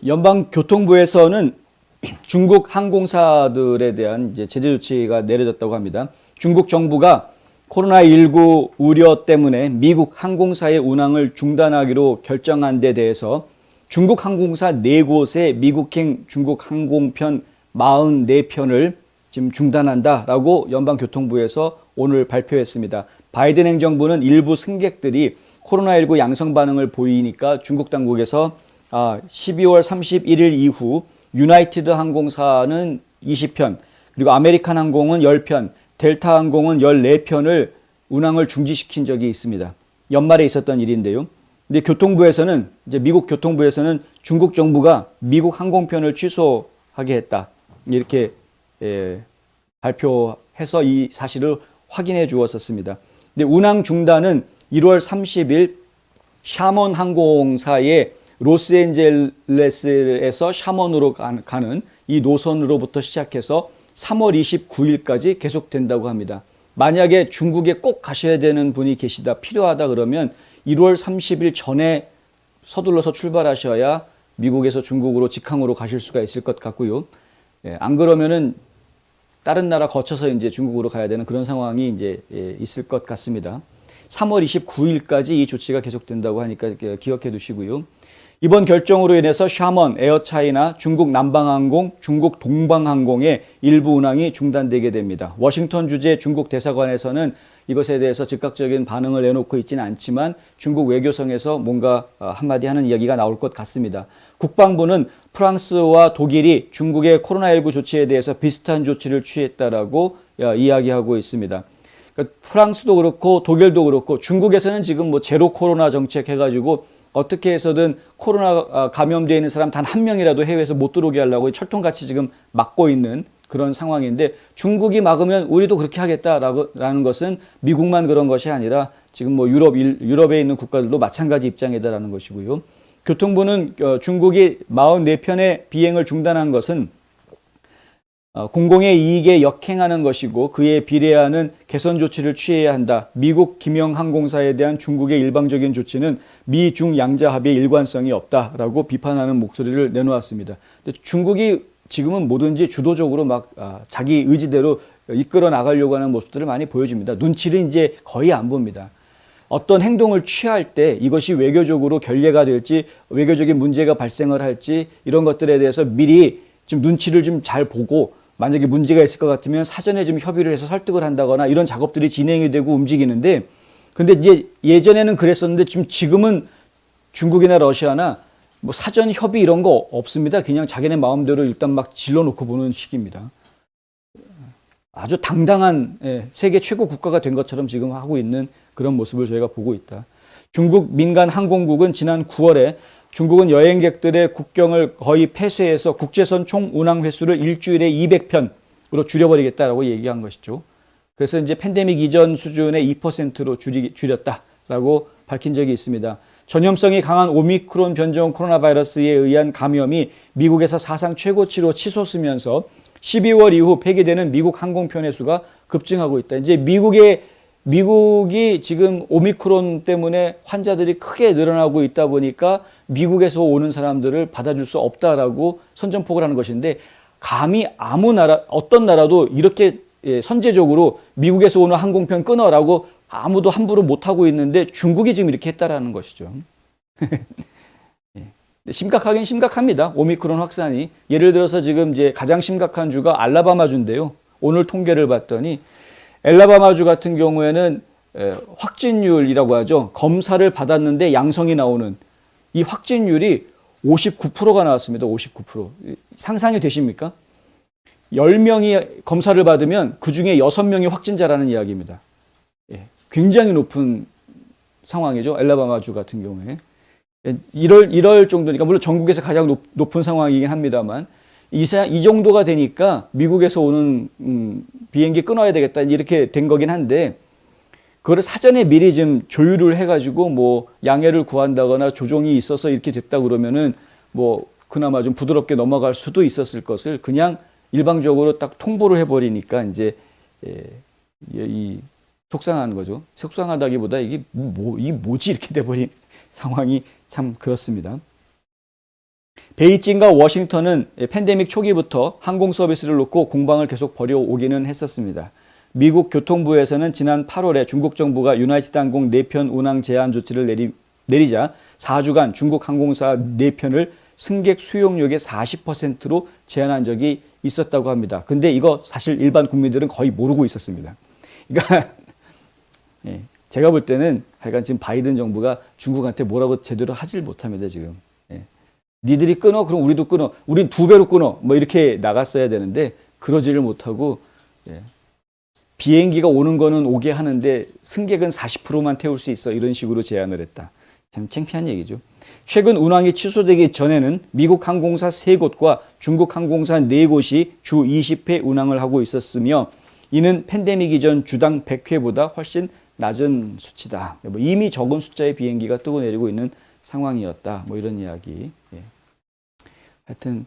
연방교통부에서는 중국 항공사들에 대한 이제 제재 조치가 내려졌다고 합니다. 중국 정부가 코로나19 우려 때문에 미국 항공사의 운항을 중단하기로 결정한 데 대해서 중국 항공사 4곳의 미국행 중국 항공편 44편을 지금 중단한다라고 연방교통부에서 오늘 발표했습니다. 바이든 행정부는 일부 승객들이 코로나19 양성 반응을 보이니까 중국 당국에서 12월 31일 이후 유나이티드 항공사는 20편, 그리고 아메리칸 항공은 10편, 델타 항공은 14편을 운항을 중지시킨 적이 있습니다. 연말에 있었던 일인데요. 근데 교통부에서는, 이제 미국 교통부에서는 중국 정부가 미국 항공편을 취소하게 했다, 이렇게 발표해서 이 사실을 확인해 주었었습니다. 근데 운항 중단은 1월 30일 샤먼 항공사의 로스앤젤레스에서 샤먼으로 가는 이 노선으로부터 시작해서 3월 29일까지 계속된다고 합니다. 만약에 중국에 꼭 가셔야 되는 분이 계시다, 필요하다 그러면 1월 30일 전에 서둘러서 출발하셔야 미국에서 중국으로 직항으로 가실 수가 있을 것 같고요. 안 그러면은 다른 나라 거쳐서 이제 중국으로 가야 되는 그런 상황이 이제 있을 것 같습니다. 3월 29일까지 이 조치가 계속된다고 하니까 기억해 두시고요. 이번 결정으로 인해서 샤먼, 에어차이나 중국 남방항공, 중국 동방항공의 일부 운항이 중단되게 됩니다. 워싱턴 주재 중국 대사관에서는 이것에 대해서 즉각적인 반응을 내놓고 있지는 않지만 중국 외교성에서 뭔가 한마디 하는 이야기가 나올 것 같습니다. 국방부는 프랑스와 독일이 중국의 코로나19 조치에 대해서 비슷한 조치를 취했다라고 이야기하고 있습니다. 그러니까 프랑스도 그렇고 독일도 그렇고 중국에서는 지금 뭐 제로 코로나 정책 해가지고 어떻게 해서든 코로나 감염되어 있는 사람 단 한 명이라도 해외에서 못 들어오게 하려고 철통같이 지금 막고 있는 그런 상황인데, 중국이 막으면 우리도 그렇게 하겠다라는 것은 미국만 그런 것이 아니라 지금 뭐 유럽에 있는 국가들도 마찬가지 입장이다라는 것이고요. 교통부는 중국이 44편의 비행을 중단한 것은 공공의 이익에 역행하는 것이고 그에 비례하는 개선 조치를 취해야 한다. 미국 김영항공사에 대한 중국의 일방적인 조치는 미중 양자 합의의 일관성이 없다라고 비판하는 목소리를 내놓았습니다. 근데 중국이 지금은 뭐든지 주도적으로 막 자기 의지대로 이끌어 나가려고 하는 모습들을 많이 보여줍니다. 눈치를 이제 거의 안 봅니다. 어떤 행동을 취할 때 이것이 외교적으로 결례가 될지, 외교적인 문제가 발생을 할지, 이런 것들에 대해서 미리 좀 눈치를 좀 잘 보고, 만약에 문제가 있을 것 같으면 사전에 좀 협의를 해서 설득을 한다거나 이런 작업들이 진행이 되고 움직이는데, 근데 이제 예전에는 그랬었는데 지금은 중국이나 러시아나 뭐 사전 협의 이런 거 없습니다. 그냥 자기네 마음대로 일단 막 질러놓고 보는 식입니다. 아주 당당한 세계 최고 국가가 된 것처럼 지금 하고 있는 그런 모습을 저희가 보고 있다. 중국 민간 항공국은 지난 9월에 중국은 여행객들의 국경을 거의 폐쇄해서 국제선 총 운항 횟수를 일주일에 200편으로 줄여버리겠다라고 얘기한 것이죠. 그래서 이제 팬데믹 이전 수준의 2%로 줄였다라고 밝힌 적이 있습니다. 전염성이 강한 오미크론 변종 코로나 바이러스에 의한 감염이 미국에서 사상 최고치로 치솟으면서 12월 이후 폐기되는 미국 항공편의 수가 급증하고 있다. 이제 미국이 지금 오미크론 때문에 환자들이 크게 늘어나고 있다 보니까 미국에서 오는 사람들을 받아줄 수 없다라고 선전포고를 하는 것인데, 감히 아무 나라, 어떤 나라도 이렇게 선제적으로 미국에서 오는 항공편 끊어라고 아무도 함부로 못하고 있는데 중국이 지금 이렇게 했다라는 것이죠. 심각하긴 심각합니다. 오미크론 확산이. 예를 들어서 지금 이제 가장 심각한 주가 알라바마주인데요. 오늘 통계를 봤더니 알라바마주 같은 경우에는 확진율이라고 하죠. 검사를 받았는데 양성이 나오는 이 확진율이 59%가 나왔습니다. 59%. 상상이 되십니까? 10명이 검사를 받으면 그중에 6명이 확진자라는 이야기입니다. 굉장히 높은 상황이죠. 알라바마주 같은 경우에. 이럴 정도니까, 물론 전국에서 가장 높은 상황이긴 합니다만, 이 정도가 되니까 미국에서 오는 비행기 끊어야 되겠다, 이렇게 된 거긴 한데, 그거를 사전에 미리 좀 조율을 해가지고 뭐 양해를 구한다거나 조정이 있어서 이렇게 됐다 그러면은 뭐 그나마 좀 부드럽게 넘어갈 수도 있었을 것을 그냥 일방적으로 딱 통보를 해버리니까 이제 이 속상한 거죠. 속상하다기보다 이게 뭐지 이렇게 돼버린 상황이 참 그렇습니다. 베이징과 워싱턴은 팬데믹 초기부터 항공 서비스를 놓고 공방을 계속 벌여오기는 했었습니다. 미국 교통부에서는 지난 8월에 중국 정부가 유나이티드 항공 4편 운항 제한 조치를 내리자 4주간 중국 항공사 4편을 승객 수용력의 40%로 제한한 적이 있었다고 합니다. 근데 이거 사실 일반 국민들은 거의 모르고 있었습니다. 그러니까 예, 제가 볼 때는 하여간 지금 바이든 정부가 중국한테 뭐라고 제대로 하질 못합니다, 지금. 예. 니들이 끊어? 그럼 우리도 끊어. 우린 2배로 끊어. 뭐 이렇게 나갔어야 되는데 그러지를 못하고 예. 비행기가 오는 거는 오게 하는데 승객은 40%만 태울 수 있어. 이런 식으로 제안을 했다. 참 창피한 얘기죠. 최근 운항이 취소되기 전에는 미국 항공사 3곳과 중국 항공사 4곳이 주 20회 운항을 하고 있었으며 이는 팬데믹 이전 주당 100회보다 훨씬 낮은 수치다. 뭐 이미 적은 숫자의 비행기가 뜨고 내리고 있는 상황이었다. 뭐 이런 이야기. 예. 하여튼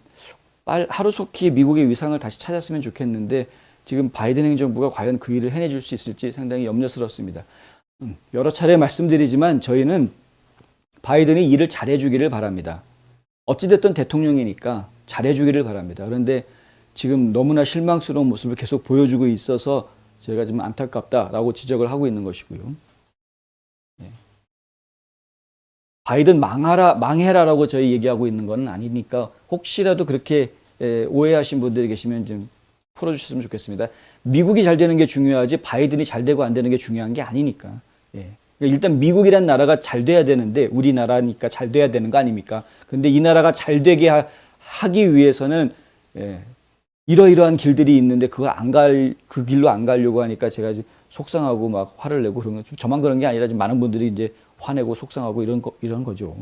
하루속히 미국의 위상을 다시 찾았으면 좋겠는데 지금 바이든 행정부가 과연 그 일을 해내줄 수 있을지 상당히 염려스럽습니다. 여러 차례 말씀드리지만 저희는 바이든이 일을 잘해주기를 바랍니다. 어찌됐든 대통령이니까 잘해주기를 바랍니다. 그런데 지금 너무나 실망스러운 모습을 계속 보여주고 있어서 제가 좀 안타깝다라고 지적을 하고 있는 것이고요. 네. 바이든 망해라라고 저희 얘기하고 있는 건 아니니까 혹시라도 그렇게 오해하신 분들이 계시면 좀 풀어주셨으면 좋겠습니다. 미국이 잘 되는 게 중요하지 바이든이 잘 되고 안 되는 게 중요한 게 아니니까. 예. 일단 미국이란 나라가 잘 돼야 되는데 우리나라니까 잘 돼야 되는 거 아닙니까? 근데 이 나라가 잘 되게 하기 위해서는 이러이러한 길들이 있는데 그 길로 안 가려고 하니까 제가 속상하고 막 화를 내고 그런 거 저만 그런 게 아니라 지금 많은 분들이 이제 화내고 속상하고 이런 거죠.